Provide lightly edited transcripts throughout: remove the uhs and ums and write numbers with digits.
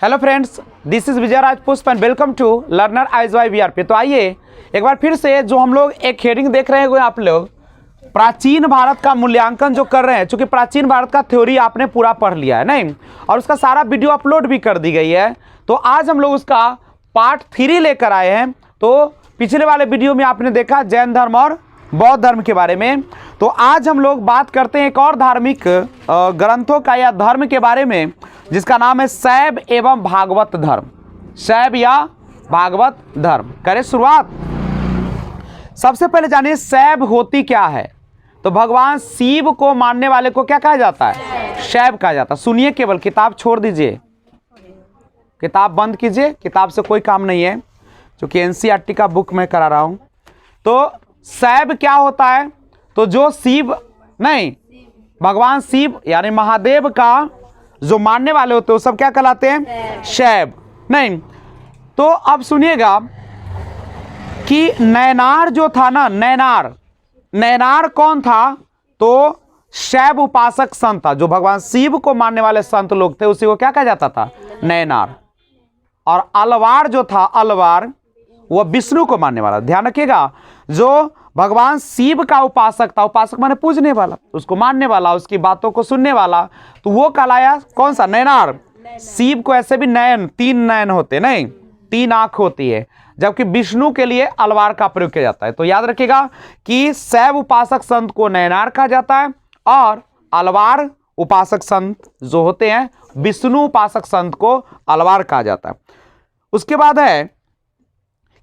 Hello friends, this is Vijay Raj Pushp and welcome to learner eyes Y VRP. तो आइए एक बार फिर से जो हम लोग एक हेडिंग देख रहे हैं आप लोग प्राचीन भारत का मूल्यांकन जो कर रहे हैं, चूंकि प्राचीन भारत का थ्योरी आपने पूरा पढ़ लिया है नहीं, और उसका सारा वीडियो अपलोड भी कर दी गई है। तो आज हम लोग उसका पार्ट 3 लेकर आए हैं। तो पिछले वाले वीडियो में आपने देखा जैन धर्म और बौद्ध धर्म के बारे में। तो आज हम लोग बात करते हैं एक और धार्मिक ग्रंथों का या धर्म के बारे में, जिसका नाम है शैव एवं भागवत धर्म। शैव या भागवत धर्म। करें शुरुआत। सबसे पहले जानिए शैव होती क्या है। तो भगवान शिव को मानने वाले को क्या कहा जाता है? शैव कहा जाता है। सुनिए, केवल किताब छोड़ दीजिए, किताब बंद कीजिए, किताब से कोई काम नहीं है, क्योंकि एनसीईआरटी का बुक मैं करा रहा हूं। तो शैव क्या होता है? तो जो शिव नहीं, भगवान शिव यानी महादेव का जो मानने वाले होते हैं वो सब क्या कहलाते हैं? शैव नहीं। तो अब सुनिएगा कि नैनार जो था ना, नैनार कौन था? तो शैव उपासक संत था। जो भगवान शिव को मानने वाले संत लोग थे उसी को क्या कहा जाता था? नैनार। और अलवार जो था, अलवार वो विष्णु को मानने वाला। ध्यान रखिएगा, जो भगवान शिव का उपासक था, उपासक माने पूजने वाला, उसको मानने वाला, उसकी बातों को सुनने वाला, तो वो कहलाया कौन सा? नैनार। शिव को ऐसे भी नयन, 3 नयन होते नहीं, 3 आंख होती है, जबकि विष्णु के लिए अलवार का प्रयोग किया जाता है। तो याद रखिएगा कि शैव उपासक संत को नैनार कहा जाता है और अलवार उपासक संत जो होते हैं, विष्णु उपासक संत को अलवार कहा जाता है। उसके बाद है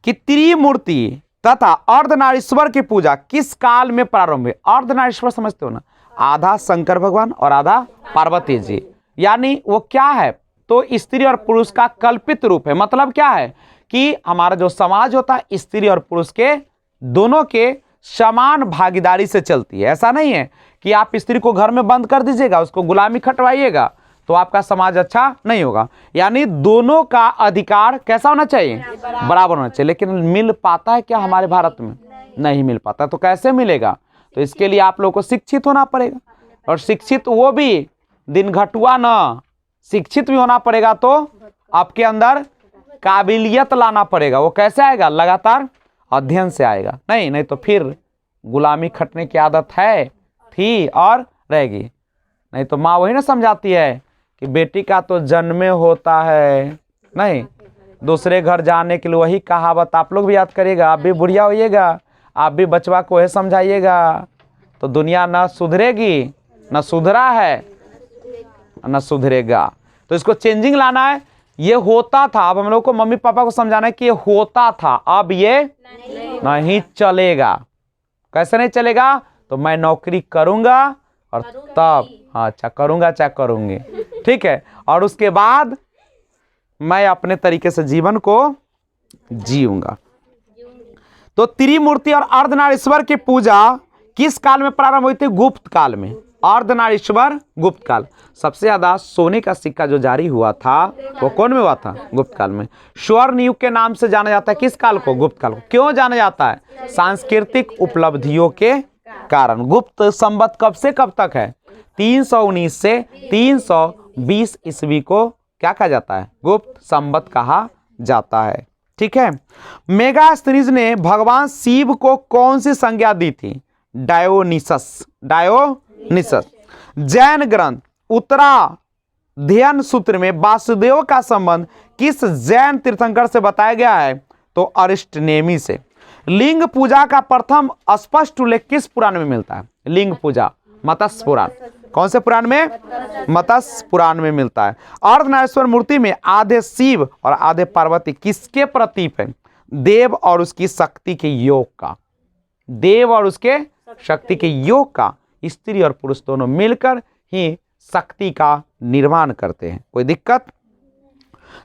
कि त्रिमूर्ति तथा अर्धनारीश्वर की पूजा किस काल में प्रारंभ हुई? अर्धनारीश्वर समझते हो ना, आधा शंकर भगवान और आधा पार्वती जी। यानी वो क्या है? तो स्त्री और पुरुष का कल्पित रूप है। मतलब क्या है कि हमारा जो समाज होता है स्त्री और पुरुष के दोनों के समान भागीदारी से चलती है। ऐसा नहीं है कि आप स्त्री को घर में बंद कर दीजिएगा, उसको गुलामी खटवाइएगा, तो आपका समाज अच्छा नहीं होगा। यानी दोनों का अधिकार कैसा होना चाहिए? बराबर होना चाहिए। लेकिन मिल पाता है क्या हमारे भारत में? नहीं मिल पाता। तो कैसे मिलेगा? तो इसके लिए आप लोगों को शिक्षित होना पड़ेगा, और शिक्षित वो भी दिन घटुआ न, शिक्षित भी होना पड़ेगा। तो आपके अंदर काबिलियत लाना पड़ेगा। वो कैसे आएगा? लगातार अध्ययन से आएगा। नहीं तो फिर गुलामी खटने की आदत है, थी और रहेगी। नहीं तो माँ वही ना समझाती है कि बेटी का तो जन्मे होता है नहीं, दूसरे घर जाने के लिए। वही कहावत आप लोग भी याद करिएगा। आप भी बुढ़िया होइएगा, आप भी बचवा को वही समझाइएगा, तो दुनिया न सुधरेगी, न सुधरा है न सुधरेगा। तो इसको चेंजिंग लाना है। ये होता था, अब हम लोग को मम्मी पापा को समझाना है कि ये होता था, अब ये नहीं चलेगा। कैसे नहीं चलेगा? तो मैं नौकरी करूंगा और तब अच्छा करूंगा, चाहे करूंगी, ठीक है, और उसके बाद मैं अपने तरीके से जीवन को जीऊंगा। तो त्रिमूर्ति और अर्धनारीश्वर की पूजा किस काल में प्रारंभ हुई थी? गुप्त काल में। अर्धनारीश्वर गुप्त काल। सबसे ज्यादा सोने का सिक्का जो जारी हुआ था वो कौन में हुआ था? गुप्त काल में। स्वर्ण युग के नाम से जाना जाता है किस काल को? गुप्त काल को। क्यों जाना जाता है? सांस्कृतिक उपलब्धियों के कारण। गुप्त संवत कब से कब तक है? 319 से 320 ईस्वी को क्या कहा जाता है? गुप्त संवत कहा जाता है। ठीक है। मेगास्थनीज ने भगवान शिव को कौन सी संज्ञा दी थी? डायोनिसस। जैन ग्रंथ उत्तराध्ययन सूत्र में वासुदेव का संबंध किस जैन तीर्थंकर से बताया गया है? तो अरिष्टनेमी से। लिंग पूजा का प्रथम स्पष्ट उल्लेख किस पुराण में मिलता है? लिंग पूजा मत्स्य पुराण। कौन से पुराण में? मत्स्य पुराण में मिलता है। अर्धनारीश्वर मूर्ति में आधे शिव और आधे पार्वती किसके प्रतीक है? देव और उसकी शक्ति के योग का। देव और उसके शक्ति के योग का। स्त्री और पुरुष दोनों मिलकर ही शक्ति का निर्माण करते हैं। कोई दिक्कत?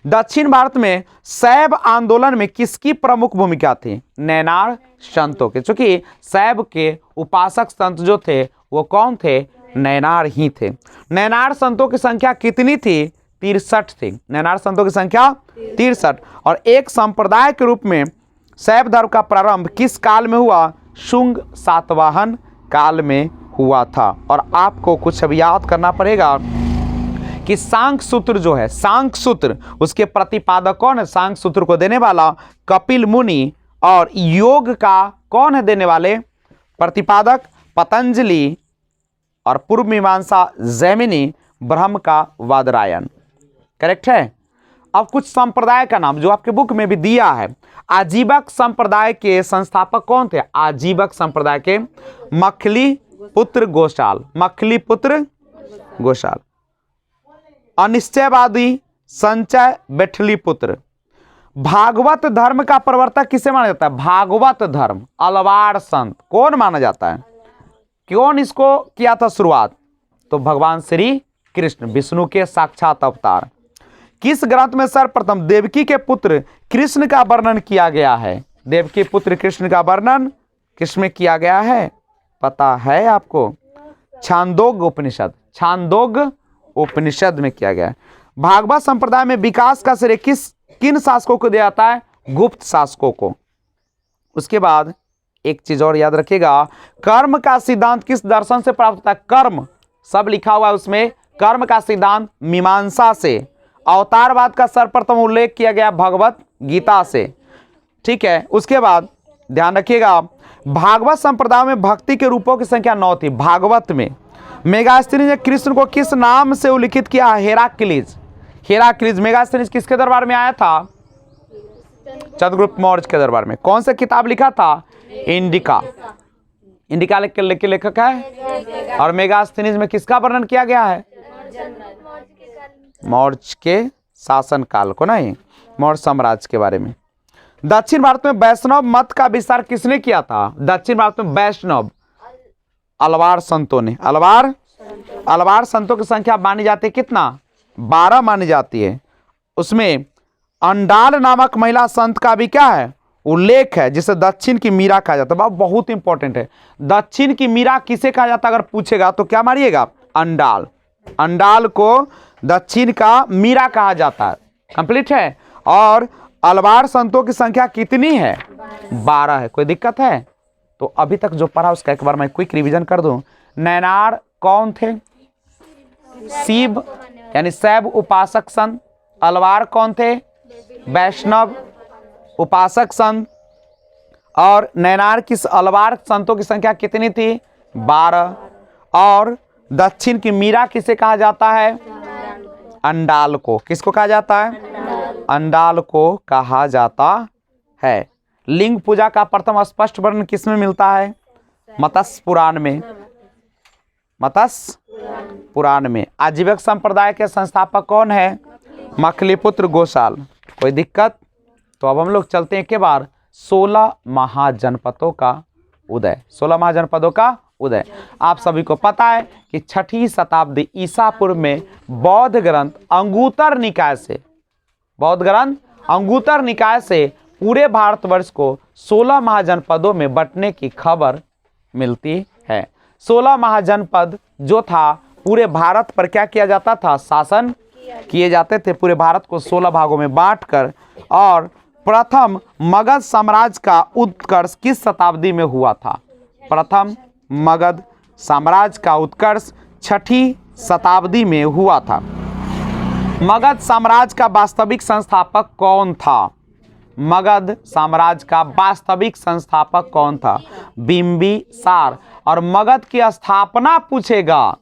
दक्षिण भारत में शैव आंदोलन में किसकी प्रमुख भूमिका थी? नैनार संतों के। चूंकि शैव के उपासक संत जो थे वो कौन थे? नैनार ही थे। नैनार संतों की संख्या कितनी थी? 63 थी। नैनार संतों की संख्या 63। और एक संप्रदाय के रूप में शैव धर्म का प्रारंभ किस काल में हुआ? शुंग सातवाहन काल में हुआ था। और आपको कुछ अब याद करना पड़ेगा कि सांख्य सूत्र जो है, सांख्य सूत्र, उसके प्रतिपादक कौन है? सांख्य सूत्र को देने वाला कपिल मुनि। और योग का कौन है देने वाले? प्रतिपादक पतंजलि। और पूर्व मीमांसा जैमिनी, ब्रह्म का वादरायण। करेक्ट है। अब कुछ संप्रदाय का नाम जो आपके बुक में भी दिया है। आजीवक संप्रदाय के संस्थापक कौन थे? आजीवक संप्रदाय के मखली पुत्र गोशाल, मखली पुत्र गोशाल। अनिश्चयवादी संचय बैठली पुत्र। भागवत धर्म का प्रवर्तक किसे माना जाता है? भागवत धर्म अलवार संत कौन माना जाता है? कौन इसको किया था शुरुआत? तो भगवान श्री कृष्ण, विष्णु के साक्षात अवतार। किस ग्रंथ में सर्वप्रथम देवकी के पुत्र कृष्ण का वर्णन किया गया है? देवकी पुत्र कृष्ण का वर्णन किसमें किया गया है? पता है आपको? छांदोग्य उपनिषद, छांदोग्य उपनिषद में किया गया है। भागवत संप्रदाय में विकास का श्रेय किन शासकों को दिया जाता है? गुप्त शासकों को। उसके बाद एक चीज और याद रखिएगा, कर्म का सिद्धांत किस दर्शन से प्राप्त होता है? कर्म सब लिखा हुआ है उसमें। कर्म का सिद्धांत मीमांसा से। अवतारवाद का सर्वप्रथम उल्लेख किया गया भगवत गीता से। ठीक है। उसके बाद ध्यान रखिएगा, भागवत संप्रदाय में भक्ति के रूपों की संख्या 9 थी। भागवत में मेगास्थनीज ने कृष्ण को किस नाम से उल्लेखित किया? हेराक्लीज। हेराक्लीज। मेगास्थनीज किसके दरबार में आया था? चंद्रगुप्त मौर्य के दरबार में। कौन सा किताब लिखा था? इंडिका। इंडिका के लेखक है। और मेगास्थनीज में किसका वर्णन किया गया है? मौर्य के शासन काल को, नहीं, मौर्य साम्राज्य के बारे में। दक्षिण भारत में वैष्णव मत का विस्तार किसने किया था? दक्षिण भारत में वैष्णव अलवार संतों ने। अलवार संतों की संख्या मानी जाती है कितना? 12 मानी जाती है। उसमें अंडाल नामक महिला संत का भी क्या है? उल्लेख है, जिसे दक्षिण की मीरा कहा जाता है। बहुत इंपॉर्टेंट है। दक्षिण की मीरा किसे कहा जाता है? अगर पूछेगा तो क्या मारिएगा? अंडाल। अंडाल को दक्षिण का मीरा कहा जाता है। कंप्लीट है। और अलवार संतों की संख्या कितनी है? 12 है। कोई दिक्कत है? तो अभी तक जो पढ़ा उसका एक बार मैं क्विक रिवीजन कर दूं। नैनार कौन थे? शिव यानी शैव उपासक संत। अलवार कौन थे? वैष्णव उपासक संत। और नैनार किस अलवार संतों की संख्या कितनी थी? 12। और दक्षिण की मीरा किसे कहा जाता है? अंडाल को। किसको कहा जाता है? अंडाल को कहा जाता है। लिंग पूजा का प्रथम स्पष्ट वर्णन किसमें मिलता है? मत्स्य पुराण में। मत्स्य पुराण में। आजीवक संप्रदाय के संस्थापक कौन है? मखलीपुत्र गोशाल। कोई दिक्कत? तो अब हम लोग चलते हैं के बार 16 महाजनपदों का उदय। 16 महाजनपदों का उदय। आप सभी को पता है कि 6ठी शताब्दी ईसा पूर्व में बौद्ध ग्रंथ अंगुतर निकाय से, बौद्ध ग्रंथ अंगुतर निकाय से पूरे भारतवर्ष को 16 महाजनपदों में बंटने की खबर मिलती है। 16 महाजनपद जो था पूरे भारत पर क्या किया जाता था? शासन किए जाते थे। पूरे भारत को 16 भागों में बांटकर। और प्रथम मगध साम्राज्य का उत्कर्ष किस शताब्दी में हुआ था? प्रथम मगध साम्राज्य का उत्कर्ष 6ठी शताब्दी में हुआ था। मगध साम्राज्य का वास्तविक संस्थापक कौन था? मगध साम्राज्य का वास्तविक संस्थापक कौन था? बिंबिसार। और मगध की स्थापना पूछेगा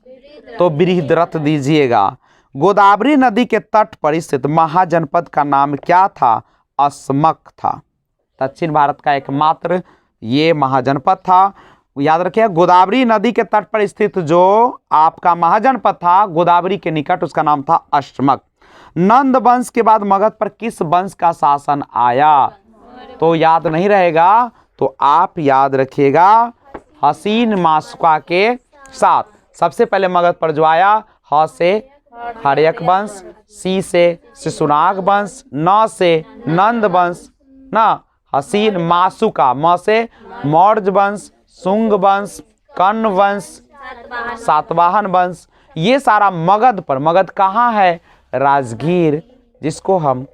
तो बृहद्रथ दीजिएगा। गोदावरी नदी के तट पर स्थित महाजनपद का नाम क्या था? अस्मक था। दक्षिण भारत का एकमात्र ये महाजनपद था। याद रखिए, गोदावरी नदी के तट पर स्थित जो आपका महाजनपद था गोदावरी के निकट, उसका नाम था अस्मक। नंद वंश के बाद मगध पर किस वंश का शासन आया? तो याद नहीं रहेगा तो आप याद रखिएगा हसीन माशुका के साथ। सबसे पहले मगध पर जो आया, ह से हर्यक वंश, सी से शिशुनाग वंश, न से नंद वंश, न हसीन माशुका, म से मौर्य वंश, शुंग वंश, कर्ण वंश, सातवाहन वंश। ये सारा मगध पर। मगध कहाँ है? राजगीर, जिसको हम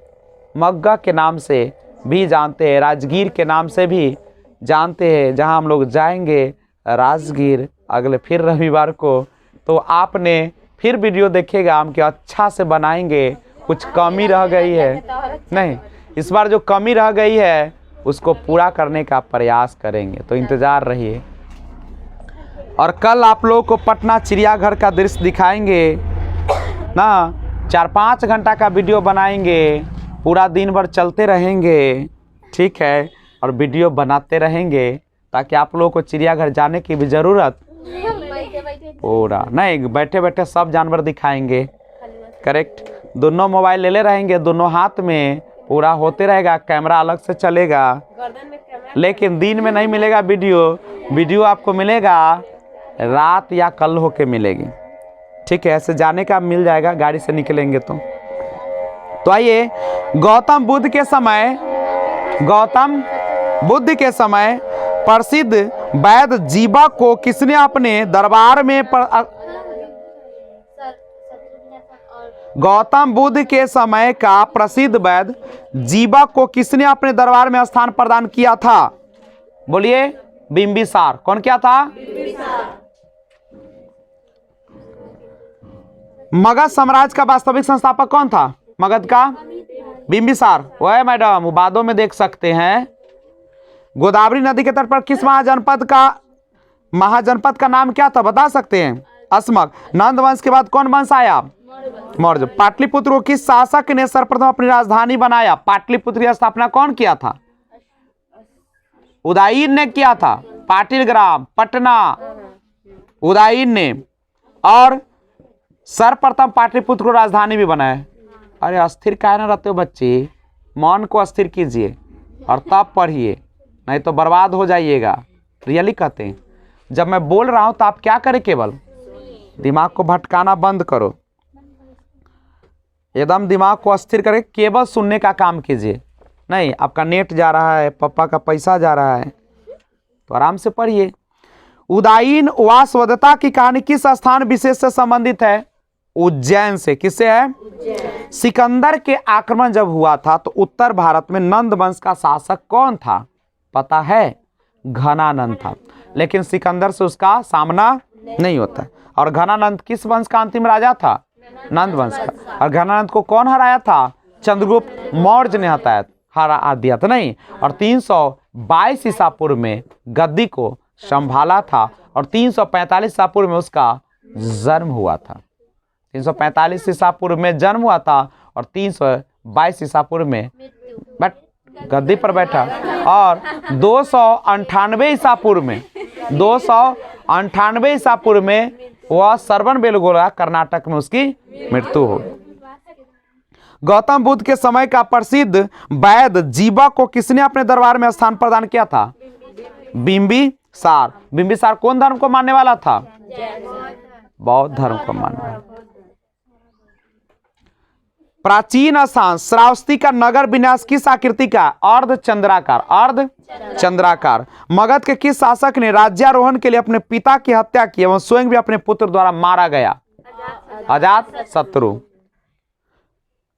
मग्गा के नाम से भी जानते हैं, राजगीर के नाम से भी जानते हैं, जहां हम लोग जाएंगे राजगीर अगले फिर रविवार को। तो आपने फिर वीडियो देखिएगा, हम क्या अच्छा से बनाएंगे। कुछ कमी रह गई है नहीं, इस बार जो कमी रह गई है उसको पूरा करने का प्रयास करेंगे, तो इंतज़ार रहिए। और कल आप लोगों को पटना चिड़ियाघर का दृश्य दिखाएंगे ना। 4-5 घंटा का वीडियो बनाएंगे, पूरा दिन भर चलते रहेंगे, ठीक है, और वीडियो बनाते रहेंगे ताकि आप लोगों को चिड़ियाघर जाने की भी ज़रूरत पूरा नहीं, बैठे बैठे सब जानवर दिखाएंगे। करेक्ट। दोनों मोबाइल ले रहेंगे, दोनों हाथ में, पूरा होते रहेगा, कैमरा अलग से चलेगा, लेकिन दिन में नहीं मिलेगा वीडियो आपको मिलेगा रात या कल होके मिलेगी, ठीक है। ऐसे जाने का मिल जाएगा, गाड़ी से निकलेंगे तो आइए, गौतम बुद्ध के समय प्रसिद्ध वैद्य जीवा को किसने अपने दरबार में गौतम बुद्ध के समय का प्रसिद्ध वैद्य जीवा को किसने अपने दरबार में स्थान प्रदान किया था? बोलिए, बिंबिसार। कौन क्या था? मगध साम्राज्य का वास्तविक संस्थापक कौन था? मगध का बिंबिसार। वह मैडम, वो बादों में देख सकते हैं। गोदावरी नदी के तट पर किस महाजनपद का नाम क्या था? बता सकते हैं? अस्मक। नंद वंश के बाद कौन वंश आया? मौर्य। पाटलिपुत्र को किस शासक ने सर्वप्रथम अपनी राजधानी बनाया? पाटलिपुत्र की स्थापना कौन किया था? उदयन ने किया था। पाटिलग्राम, पटना, उदयन ने। और सर्वप्रथम पाटलिपुत्र को राजधानी भी बनाया। अरे अस्थिर काहे ना रहते हो बच्चे, मन को अस्थिर कीजिए और तब पढ़िए, नहीं तो बर्बाद हो जाइएगा। रियली कहते हैं, जब मैं बोल रहा हूं तो आप क्या करें, केवल दिमाग को भटकाना बंद करो, एकदम दिमाग को अस्थिर करके केवल सुनने का काम कीजिए। नहीं, आपका नेट जा रहा है, पापा का पैसा जा रहा है, तो आराम से पढ़िए। उदयन वासवदत्ता की कहानी किस स्थान विशेष से संबंधित है? उज्जैन से। किससे है? सिकंदर के आक्रमण जब हुआ था तो उत्तर भारत में नंद वंश का शासक कौन था? पता है? घनानंद था। लेकिन सिकंदर से उसका सामना नहीं होता। और घनानंद किस वंश का अंतिम राजा था? नंद वंश का। और घनानंद को कौन हराया था? चंद्रगुप्त मौर्य ने हरा दिया था। नहीं, और 322 ईसा पूर्व में गद्दी को संभाला था और 345 ईसा पूर्व में उसका जन्म हुआ था। 345 ईसा पूर्व में जन्म हुआ था और 322 ईसा पूर्व में गद्दी पर बैठा। और 298 ईसा पूर्व में 298 ईसा पूर्व में वह श्रवण बेलगोला कर्नाटक में उसकी मृत्यु हो। गौतम बुद्ध के समय का प्रसिद्ध वैद्य जीवा को किसने अपने दरबार में स्थान प्रदान किया था? बिंबिसार। बिंबिसार कौन धर्म को मानने वाला था? बौद्ध धर्म को मानने वाला। प्राचीन स्थान श्रावस्ती का नगर विन्यास किस आकृति का? अर्धचंद्राकार। अर्धचंद्राकार। मगध के किस शासक ने राज्यारोहण के लिए अपने पिता की हत्या की एवं स्वयं भी अपने पुत्र द्वारा मारा गया? अजात शत्रु।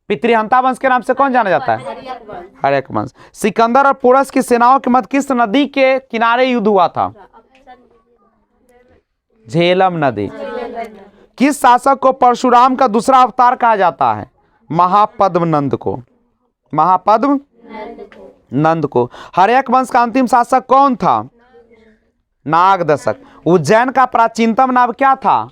पितृहंता वंश के नाम से कौन जाना जाता है? हर्यक वंश। सिकंदर और पोरस की सेनाओं के मध्य किस नदी के किनारे युद्ध हुआ था? झेलम नदी। किस शासक को परशुराम का दूसरा अवतार कहा जाता है? महापद्म नंद को। महापद्म नंद को। हर्यक वंश का अंतिम शासक कौन था? नागदशक। उज्जैन का प्राचीनतम नाम क्या था?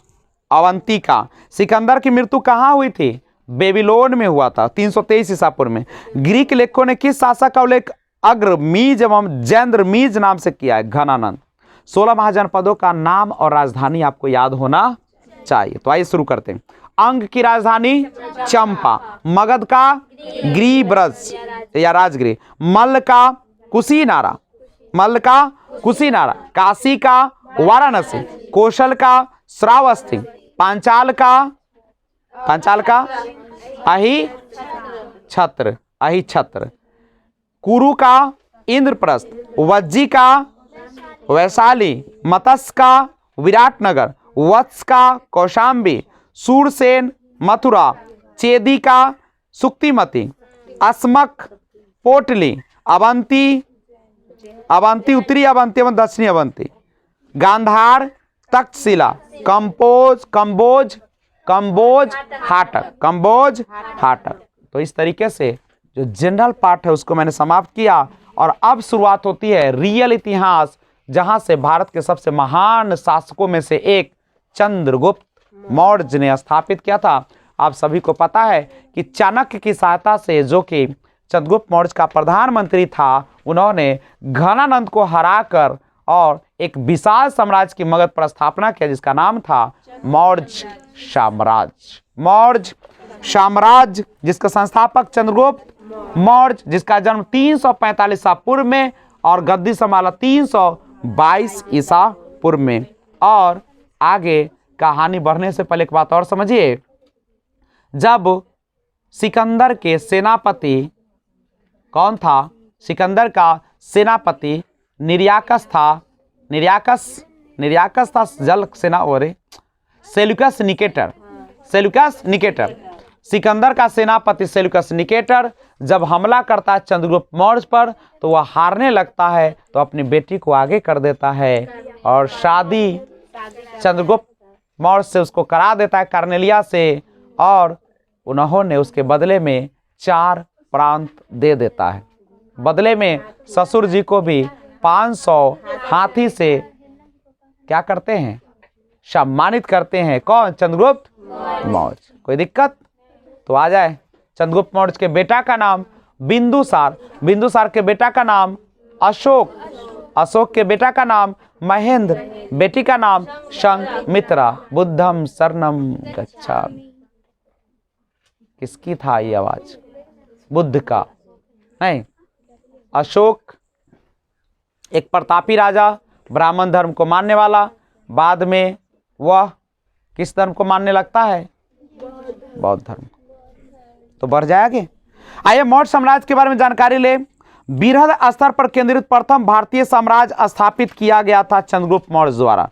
अवंतिका। सिकंदर की मृत्यु कहाँ हुई थी? बेबीलोन में हुआ था 323 ईसा पूर्व में। ग्रीक लेखकों ने किस शासक का उल्लेख अग्रमीज एवं जैंद्रमीज नाम से किया है? घनानंद। 16 महाजनपदों का नाम और राजधानी आपको याद होना चाहिए। तो आइए शुरू करते हैं। अंग की राजधानी चंपा। मगध का गिरिब्रज या राजगिरी। मल्ल का कुशीनारा। मल्ल का कुशीनारा। काशी का वाराणसी। कौशल का श्रावस्ती। पांचाल का अहि छत्र। कुरु का इंद्रप्रस्थ। वज्जी का वैशाली। मत्स्य का विराटनगर। वत्स का कौशाम्बी। सूरसेन मथुरा। चेदी का सुक्तिमती। अस्मक पोटली। अवंती उत्तरी अवंती एवं दक्षिणी अवंती। गांधार तक्षशिला। कंबोज कंबोज हाटक, कंबोज हाटक। तो इस तरीके से जो जनरल पार्ट है उसको मैंने समाप्त किया और अब शुरुआत होती है रियल इतिहास, जहां से भारत के सबसे महान शासकों में से एक चंद्रगुप्त मौर्य ने स्थापित किया था। आप सभी को पता है कि चाणक्य की सहायता से, जो कि चंद्रगुप्त मौर्य का प्रधानमंत्री था, उन्होंने घनानंद को हराकर और एक विशाल साम्राज्य की मगध पर स्थापना किया जिसका नाम था मौर्य साम्राज्य। मौर्य साम्राज्य जिसका संस्थापक चंद्रगुप्त मौर्य, जिसका जन्म 345 ईसा पूर्व में और गद्दी संभाला 322 ईसा पूर्व में। और आगे कहानी बढ़ने से पहले एक बात और समझिए, जब सिकंदर के सेनापति कौन था? सिकंदर का सेनापति निर्याकस था। निर्याकस था जल सेना, और Seleucus Nicator. Seleucus Nicator, Sikandar का सेनापति सेल्यूकस निकेटर जब हमला करता है चंद्रगुप्त मौर्य पर, तो वह हारने लगता है, तो अपनी बेटी को आगे कर देता है और शादी चंद्रगुप्त मौर्य से उसको करा देता है, कार्नेलिया से, और उन्होंने उसके बदले में 4 प्रांत दे देता है। बदले में ससुर जी को भी 500 हाथी से क्या करते हैं? सम्मानित करते हैं। कौन? चंद्रगुप्त मौर्य। कोई दिक्कत? तो आ जाए। चंद्रगुप्त मौर्य के बेटा का नाम बिंदुसार, बिंदुसार के बेटा का नाम अशोक, अशोक के बेटा का नाम महेंद्र, बेटी का नाम संघमित्रा। बुद्धम शरणम गच्छामि। किसकी था ये आवाज? बुद्ध का नहीं। अशोक एक प्रतापी राजा, ब्राह्मण धर्म को मानने वाला। बाद में वह किस धर्म को मानने लगता है? बौद्ध धर्म। तो बढ़ जाएंगे। आइए मौर्य साम्राज्य के बारे में जानकारी ले। बृहद स्तर पर केंद्रित प्रथम भारतीय साम्राज्य स्थापित किया गया था चंद्रगुप्त मौर्य द्वारा।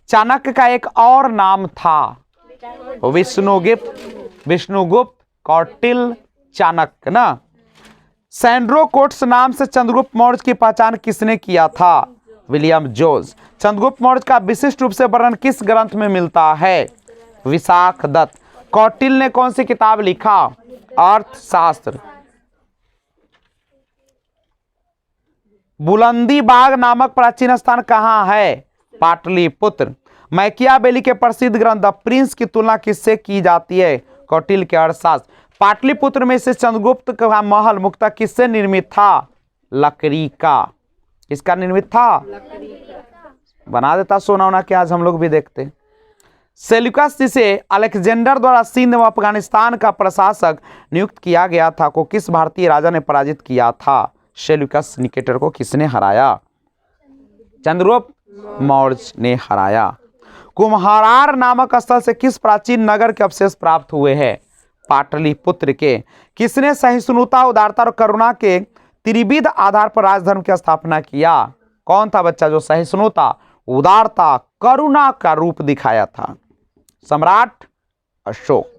चाणक्य का एक और नाम था विष्णुगुप्त कौटिल्य चाणक्य ना। सैंड्रो कोट्स नाम से चंद्रगुप्त मौर्य की पहचान किसने किया था? William Jones. चंद्रगुप्त मौर्य का विशिष्ट रूप से वर्णन किस ग्रंथ में मिलता है? विशाखदत्त। कौटिल्य ने कौन सी किताब लिखा? अर्थशास्त्र। बुलंदीबाग नामक प्राचीन स्थान कहां है? पाटलिपुत्र। मैकियावेली के प्रसिद्ध ग्रंथ द प्रिंस की तुलना किससे की जाती है? कौटिल्य के अर्थशास्त्र। पाटलिपुत्र में से चंद्रगुप्त का महल मुख्यतः किससे निर्मित था? लकड़ी का। किसका निर्मित था? बना देता सोना वोना के, आज हम लोग भी देखते। सेल्यूकस जिसे अलेक्जेंडर द्वारा सिंध व अफगानिस्तान का प्रशासक नियुक्त किया गया था, को किस भारतीय राजा ने पराजित किया था? सेल्यूकस निकेटर को किसने हराया? चंद्रगुप्त मौर्य ने हराया। कुम्हारार नामक स्थल से किस प्राचीन नगर के अवशेष प्राप्त हुए हैं? पाटलिपुत्र के। किसने सहिष्णुता, उदारता और करुणा के त्रिविध आधार पर राजधर्म की स्थापना किया? कौन था बच्चा जो सहिष्णुता, उदारता, करुणा का रूप दिखाया था? सम्राट अशोक।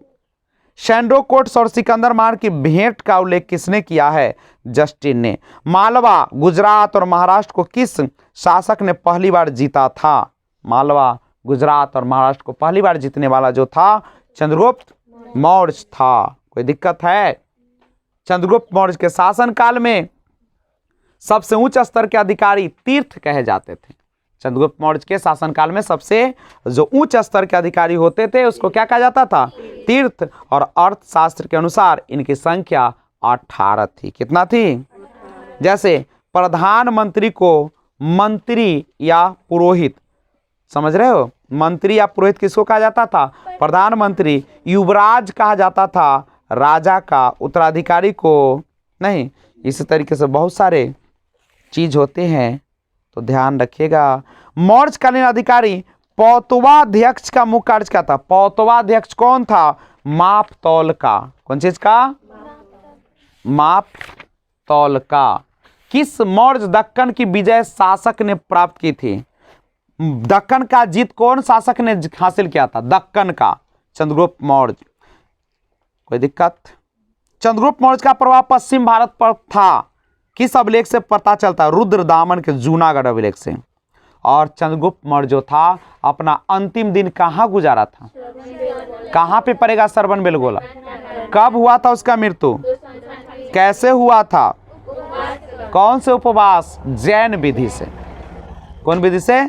सैंड्रो कोट्स और सिकंदर महान की भेंट का उल्लेख किसने किया है? जस्टिन ने। मालवा, गुजरात और महाराष्ट्र को किस शासक ने पहली बार जीता था? मालवा, गुजरात और महाराष्ट्र को पहली बार जीतने वाला जो था चंद्रगुप्त मौर्य था। कोई दिक्कत है? चंद्रगुप्त मौर्य के शासन काल में सबसे उच्च स्तर के अधिकारी तीर्थ कहे जाते थे। चंद्रगुप्त मौर्य के शासनकाल में सबसे जो उच्च स्तर के अधिकारी होते थे उसको क्या कहा जाता था? तीर्थ। और अर्थशास्त्र के अनुसार इनकी संख्या 18 थी। कितना थी? जैसे प्रधानमंत्री को मंत्री या पुरोहित, समझ रहे हो? मंत्री या पुरोहित किसको कहा जाता था? प्रधानमंत्री। युवराज कहा जाता था राजा का, उत्तराधिकारी को नहीं। इसी तरीके से बहुत सारे चीज होते हैं, तो ध्यान रखिएगा। मौर्यकालीन अधिकारी पौतवाध्यक्ष का मुख्य कार्य क्या था? पौतवाध्यक्ष कौन था? माप तौल का। कौन चीज का? माप तौल का। किस मौर्य दक्कन की विजय शासक ने प्राप्त की थी? दक्कन का जीत कौन शासक ने हासिल किया था? दक्कन का चंद्रगुप्त मौर्य। कोई दिक्कत? चंद्रगुप्त मौर्य का प्रभाव पश्चिम भारत पर था। किस अभिलेख से पता चलता? रुद्रदामन के जूनागढ़ अभिलेख से। और चंद्रगुप्त मौर्य जो था अपना अंतिम दिन कहाँ गुजारा था? कहाँ पे पड़ेगा सरबन बेलगोला? कब हुआ था उसका मृत्यु? कैसे हुआ था? कौन से उपवास? जैन विधि से। कौन विधि से?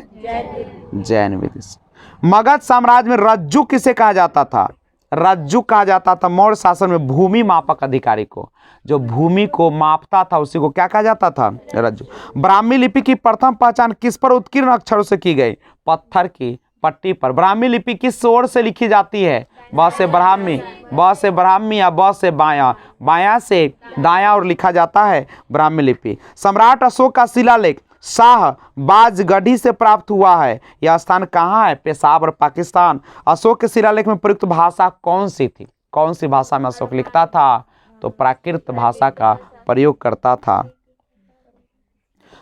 जैन विधि से। मगध साम्राज्य में रज्जु किसे कहा जाता था? रज्जु कहा जाता था मौर्य शासन में भूमि मापक अधिकारी को, जो भूमि को मापता था उसी को क्या कहा जाता था? रज्जु। ब्राह्मी लिपि की प्रथम पहचान किस पर उत्कीर्ण अक्षरों से की गई? पत्थर की पट्टी पर। ब्राह्मी लिपि किस ओर से लिखी जाती है? ब से ब्राह्मी, ब से ब्राह्मी या ब से बायां, बायां से दायां और लिखा जाता है ब्राह्मी लिपि। सम्राट अशोक का शिलालेख शाहबाजगढ़ी से प्राप्त हुआ है। यह स्थान कहाँ है? पेशावर, पाकिस्तान। अशोक के शिलालेख में प्रयुक्त भाषा कौन सी थी? कौन सी भाषा में अशोक लिखता था? तो प्राकृत भाषा का प्रयोग करता था।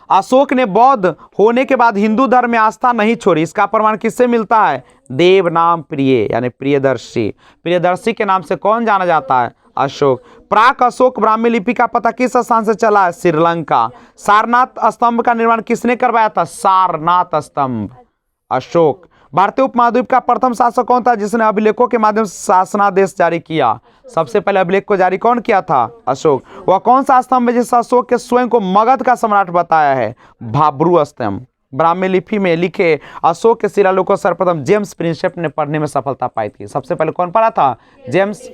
अशोक ने बौद्ध होने के बाद हिंदू धर्म में आस्था नहीं छोड़ी। इसका प्रमाण किससे मिलता है? देव नाम प्रिय यानी प्रियदर्शी। प्रियदर्शी के नाम से कौन जाना जाता है? अशोक। प्राक अशोक ब्राह्मी लिपि का पता किस स्थान से चला है? श्रीलंका। सारनाथ स्तंभ का निर्माण किसने करवाया था? सारनाथ स्तंभ, अशोक। भारतीय उपमहाद्वीप का प्रथम शासक कौन था जिसने अभिलेखों के माध्यम से शासनादेश जारी किया? सबसे पहले अभिलेख को जारी कौन किया था? अशोक। वह कौन सा स्तंभ है जिस अशोक के स्वयं को मगध का सम्राट बताया है? भाब्रू स्तंभ। ब्राह्मी लिपि में लिखे अशोक के शिलालेख को सर्वप्रथम जेम्स प्रिंसेप ने पढ़ने में सफलता पाई थी। सबसे पहले कौन पढ़ा था? जेम्स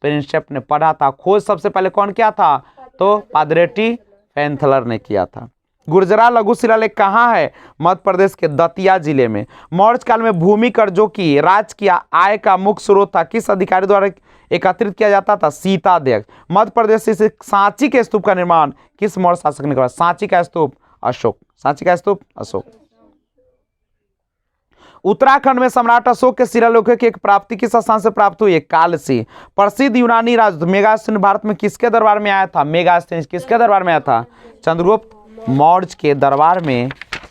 प्रिंसेप ने पढ़ा था। खोज सबसे पहले कौन किया था? तो पादरेटी पेंथलर ने किया था। गुर्जरा लघु शिलालेख कहाँ है? मध्य प्रदेश के दतिया जिले में। मौर्य काल में भूमि कर जो कि राज्य की आय का मुख्य स्रोत था किस अधिकारी द्वारा एकत्रित किया जाता था? सीताध्यक्ष। मध्य प्रदेश से सांची के स्तूप का निर्माण किस मौर्य शासक ने करवाया? सांची का स्तूप? अशोक। सांची का स्तूप? अशोक। उत्तराखंड में सम्राट अशोक के शिलालेखों की एक प्राप्ति किस स्थान से प्राप्त हुई है? कालसी। प्रसिद्ध यूनानी राजदूत मेगास्थनीज भारत में किसके दरबार में आया था? मेगास्थनीज किसके दरबार में आया था? चंद्रगुप्त मौर्य के दरबार में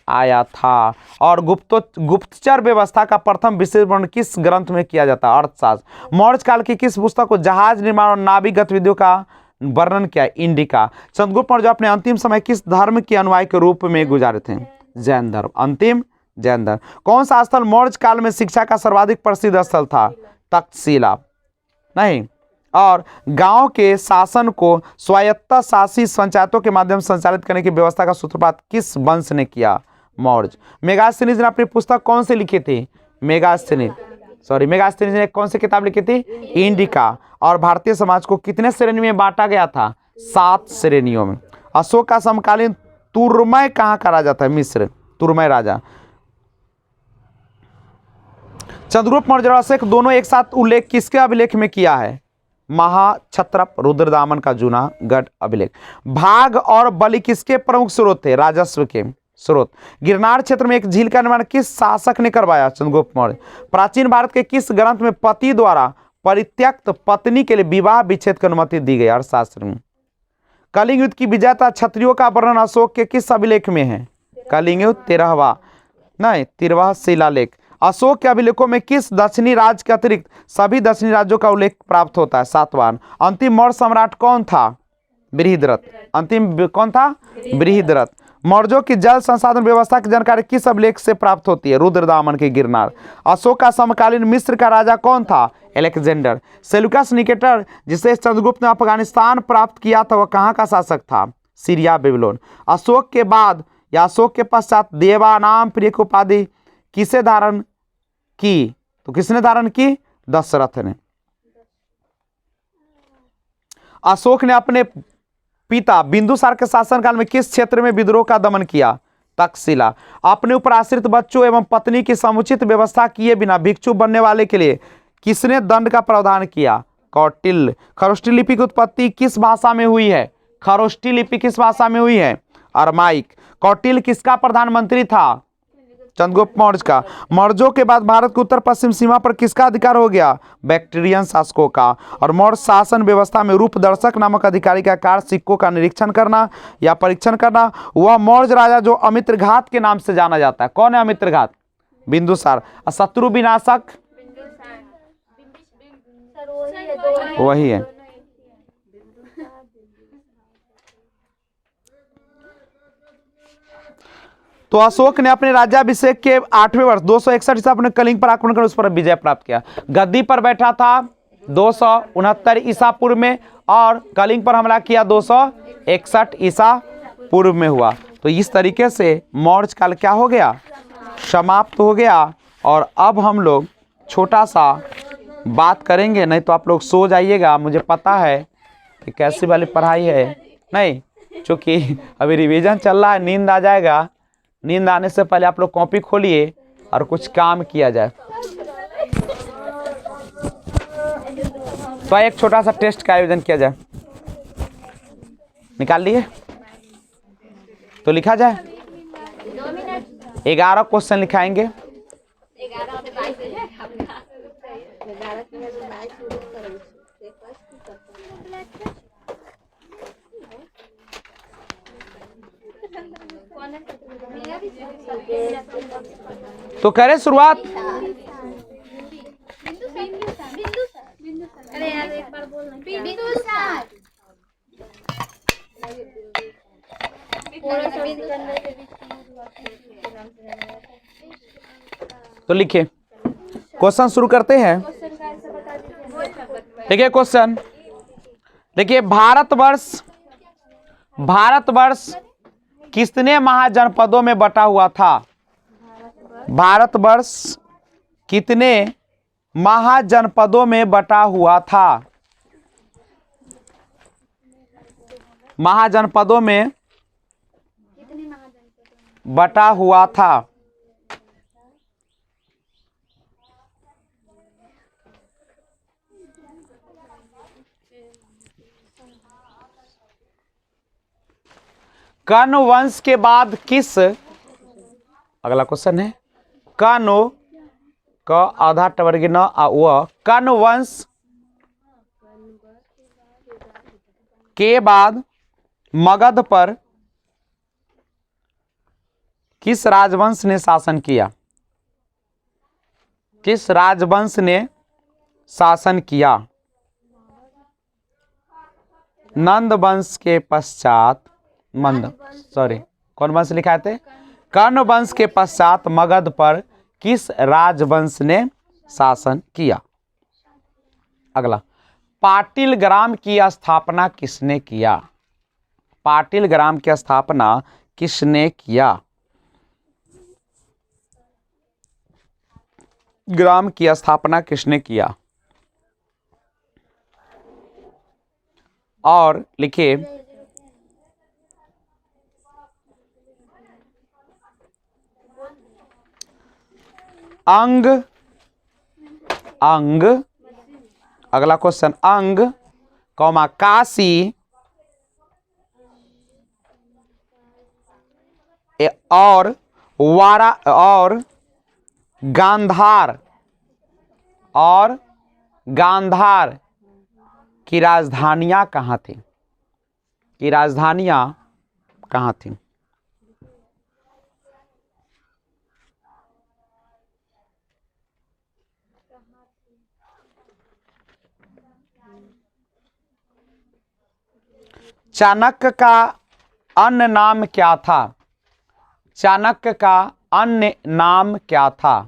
आया था। और गुप्तचर व्यवस्था का प्रथम विश्लेषण किस ग्रंथ में किया जाता है? अर्थशास्त्र। मौर्य काल की किस पुस्तक को जहाज निर्माण और नाविक गतिविधियों का वर्णन किया? इंडिका। चंद्रगुप्त मौर्य अपने अंतिम समय किस धर्म के अनुयायी के रूप में गुजारे थे? जैन धर्म। अंतिम जैन धर्म। कौन सा स्थल मौर्य काल में शिक्षा का सर्वाधिक प्रसिद्ध स्थल था? तक्षशिला। नहीं। और गांव के शासन को स्वायत्त शासी पंचायतों के माध्यम से संचालित करने की व्यवस्था का सूत्रपात किस वंश ने किया? मौर्य। मेगास्थनीज ने अपनी पुस्तक कौन से लिखी थी? मेगास्थनीज ने कौन सी किताब लिखी थी? इंडिका। और भारतीय समाज को कितने श्रेणी में बांटा गया था? 7 श्रेणियों में। अशोक का समकालीन तुर्मय कहाँ का राजा था? मिस्र। तुर्मय राजा। चंद्रगुप्त मौर्य और अशोक दोनों एक साथ उल्लेख किसके अभिलेख में किया है? महाक्षत्रप रुद्रदामन का जूनागढ़ अभिलेख। भाग और बलि किसके प्रमुख स्रोत थे? राजस्व के स्रोत। गिरनार क्षेत्र में एक झील का निर्माण किस शासक ने करवाया? चंद्रगुप्त मौर्य। प्राचीन भारत के किस ग्रंथ में पति द्वारा परित्यक्त पत्नी के लिए विवाह विच्छेद की अनुमति दी गई? अर्थशास्त्र में। कलिंग युद्ध की विजेता क्षत्रियों का वर्णन अशोक के किस अभिलेख में है? कलिंग युद्ध 13वां शिलालेख। अशोक के अभिलेखों में किस दक्षिणी राज्य के अतिरिक्त सभी दक्षिणी राज्यों का उल्लेख प्राप्त होता है? सातवाहन। अंतिम मौर्य सम्राट कौन था? बृहद्रथ। अंतिम कौन था? बृहद्रथ। मौर्यों की जल संसाधन व्यवस्था की जानकारी किस अभिलेख से प्राप्त होती है? रुद्रदामन के गिरनार। अशोक का समकालीन मिस्र का राजा कौन था? अलेक्जेंडर। सेल्यूकस निकेटर जिसे चंद्रगुप्त ने अफगानिस्तान प्राप्त किया था वह कहाँ का शासक था? Syria Babylon. अशोक के बाद या अशोक के पश्चात देवानाम प्रिय की उपाधि किसे धारण की? तो किसने धारण की? दशरथ ने। अशोक ने अपने पिता बिंदुसार के शासनकाल में किस क्षेत्र में विद्रोह का दमन किया? तक्षशिला। अपने ऊपर आश्रित बच्चों एवं पत्नी की समुचित व्यवस्था किए बिना भिक्षु बनने वाले के लिए किसने दंड का प्रावधान किया? कौटिल्य। खरोष्ठी लिपि की उत्पत्ति किस भाषा में हुई है? खरोष्ठी लिपि किस भाषा में हुई है? अरमाइक। कौटिल्य किसका प्रधानमंत्री था? चंद्रगुप्त मौर्य का। मौर्यों के बाद भारत की उत्तर पश्चिम सीमा पर किसका अधिकार हो गया? बैक्ट्रियन शासकों का। और मौर्य शासन व्यवस्था में रूपदर्शक नामक अधिकारी का कार्य सिक्कों का निरीक्षण करना या परीक्षण करना। वह मौर्य राजा जो अमित्रघात के नाम से जाना जाता है। कौन है अमित्रघात? बिंदुसार। शत्रु विनाशक वही है। तो अशोक ने अपने राज्याभिषेक के 8वें वर्ष 261 ईसा अपने कलिंग पर आक्रमण कर उस पर विजय प्राप्त किया। गद्दी पर बैठा था 269 ईसा पूर्व में और कलिंग पर हमला किया 261 ईसा पूर्व में हुआ। तो इस तरीके से मौर्य काल क्या हो गया, समाप्त हो गया। और अब हम लोग छोटा सा बात करेंगे, नहीं तो आप लोग सो जाइएगा। मुझे पता है कि कैसी वाली पढ़ाई है, नहीं चूंकि अभी रिवीजन चल रहा है, नींद आ जाएगा। नींद आने से पहले आप लोग कॉपी खोलिए और कुछ काम किया जाए। तो एक छोटा सा टेस्ट का आयोजन किया जाए। निकाल लिए तो लिखा जाए। 11 क्वेश्चन लिखाएंगे। तो करें शुरुआत। अरे यार एक बार बोलना। बिंदु सर तो लिखिए, क्वेश्चन शुरू करते हैं। देखिए क्वेश्चन, देखिए भारतवर्ष कितने महाजनपदों में बटा हुआ था? भारतवर्ष कितने महाजनपदों में बटा हुआ था? महाजनपदों में बटा हुआ था। कर्ण वंश के बाद किस, अगला क्वेश्चन है कर्ण का आधा टवर्गी न वह कर्ण वंश के बाद मगध पर किस राजवंश ने शासन किया? किस राजवंश ने शासन किया? नंद वंश के पश्चात कौन वंश लिखा थे? कर्ण वंश के पश्चात मगध पर किस राजवंश ने शासन किया? अगला, पाटिल ग्राम की स्थापना किसने किया? पाटिल ग्राम की स्थापना किसने किया? ग्राम की स्थापना किसने किया? और लिखिए, अंग अगला क्वेश्चन, अंग कौमा काशी और वारा और गांधार की राजधानियां कहाँ थी? की राजधानियां कहाँ थी? चाणक्य का अन्य नाम क्या था? चाणक्य का अन्य नाम क्या था?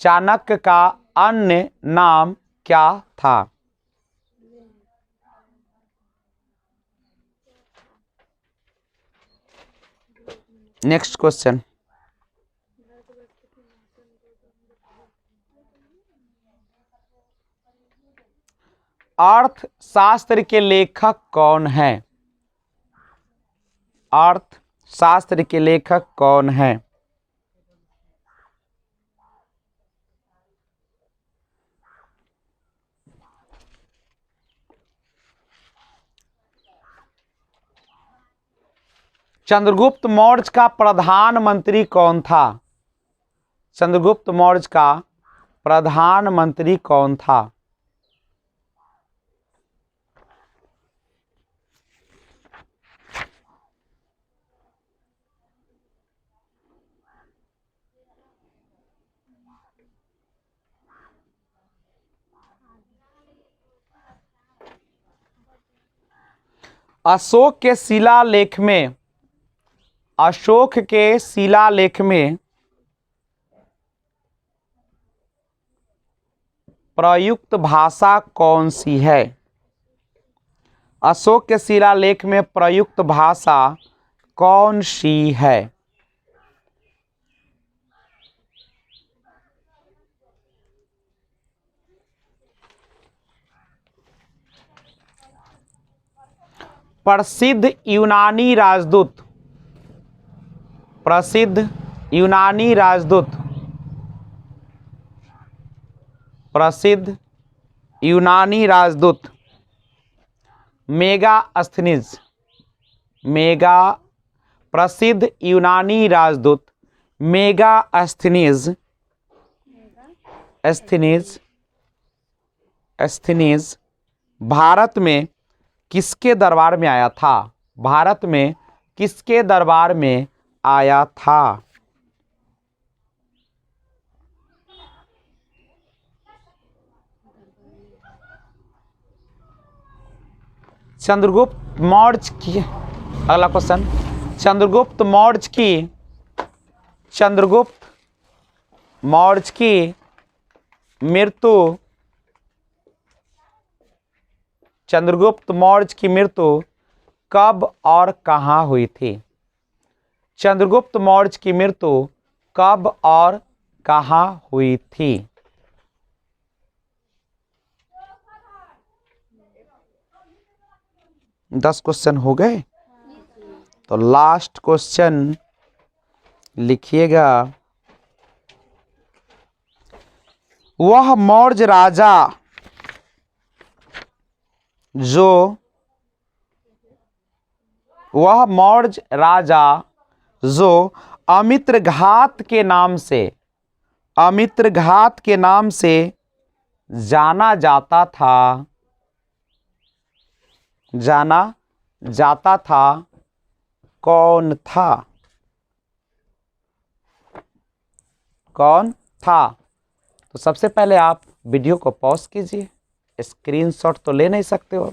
चाणक्य का अन्य नाम क्या था? नेक्स्ट क्वेश्चन, अर्थशास्त्र के लेखक कौन है? अर्थशास्त्र के लेखक कौन है? चंद्रगुप्त मौर्य का प्रधानमंत्री कौन था? चंद्रगुप्त मौर्य का प्रधानमंत्री कौन था? अशोक के शिलालेख में अशोक के शिलालेख में प्रयुक्त भाषा कौन सी है? अशोक के शिलालेख में प्रयुक्त भाषा कौन सी है? प्रसिद्ध यूनानी राजदूत, प्रसिद्ध यूनानी राजदूत, प्रसिद्ध यूनानी राजदूत मेगास्थनीज, प्रसिद्ध यूनानी राजदूत मेगास्थनीज भारत में किसके दरबार में आया था? भारत में किसके दरबार में आया था? चंद्रगुप्त मौर्य की, अगला क्वेश्चन, चंद्रगुप्त मौर्य की मृत्यु, चंद्रगुप्त मौर्य की मृत्यु कब और कहाँ हुई थी? चंद्रगुप्त मौर्य की मृत्यु कब और कहाँ हुई थी? दस क्वेश्चन हो गए, तो लास्ट क्वेश्चन लिखिएगा। वह मौर्य राजा जो अमित्रघात के नाम से जाना जाता था, कौन था? तो सबसे पहले आप वीडियो को पॉज कीजिए, स्क्रीनशॉट तो ले नहीं सकते हो,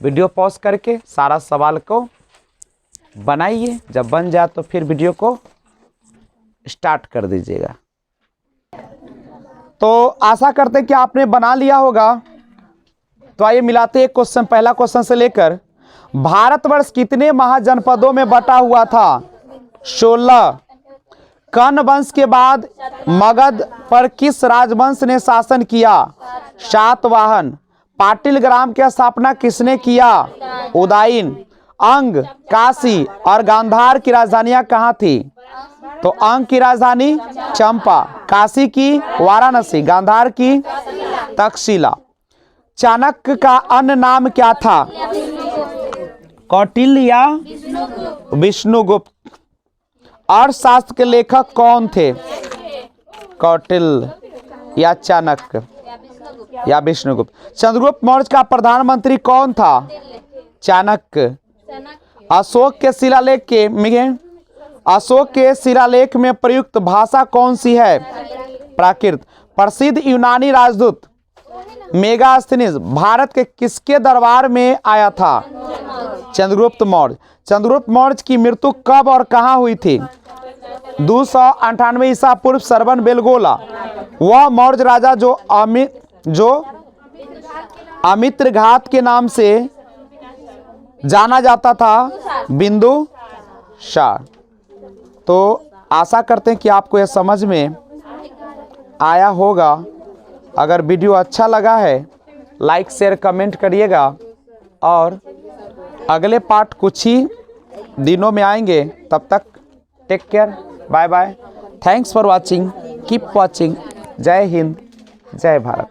वीडियो पॉज करके सारा सवाल को बनाइए, जब बन जाए तो फिर वीडियो को स्टार्ट कर दीजिएगा। तो आशा करते हैं कि आपने बना लिया होगा। तो आइए मिलाते हैं क्वेश्चन, पहला क्वेश्चन से लेकर, भारतवर्ष कितने महाजनपदों में बटा हुआ था? 16। कर्ण वंश के बाद मगध पर किस राजवंश ने शासन किया? सातवाहन। पाटिल ग्राम की स्थापना किसने किया? उदयन। अंग, काशी और गांधार की राजधानियां कहाँ थी? तो अंग की राजधानी चंपा, काशी की वाराणसी, गांधार की तक्षशिला। चाणक्य का अन्य नाम क्या था? कौटिल्य या विष्णुगुप्त। अर्थशास्त्र के लेखक कौन थे? कौटिल्य या चाणक्य या विष्णुगुप्त। चंद्रगुप्त मौर्य का प्रधानमंत्री कौन था? चाणक्य। अशोक के शिलालेख में प्रयुक्त भाषा कौन सी है? प्राकृत। प्रसिद्ध यूनानी राजदूत मेगास्थनीज भारत के किसके दरबार में आया था? चंद्रगुप्त मौर्य। चंद्रगुप्त मौर्य की मृत्यु कब और कहाँ हुई थी? 298 ईसा पूर्व, सरवन बेलगोला। वह मौर्य राजा जो अमित्रघात के नाम से जाना जाता था? बिंदुसार। तो आशा करते हैं कि आपको यह समझ में आया होगा। अगर वीडियो अच्छा लगा है लाइक शेयर कमेंट करिएगा, और अगले पार्ट कुछ ही दिनों में आएंगे। तब तक take care, bye bye, thanks for watching, keep watching. जय हिंद, जय भारत।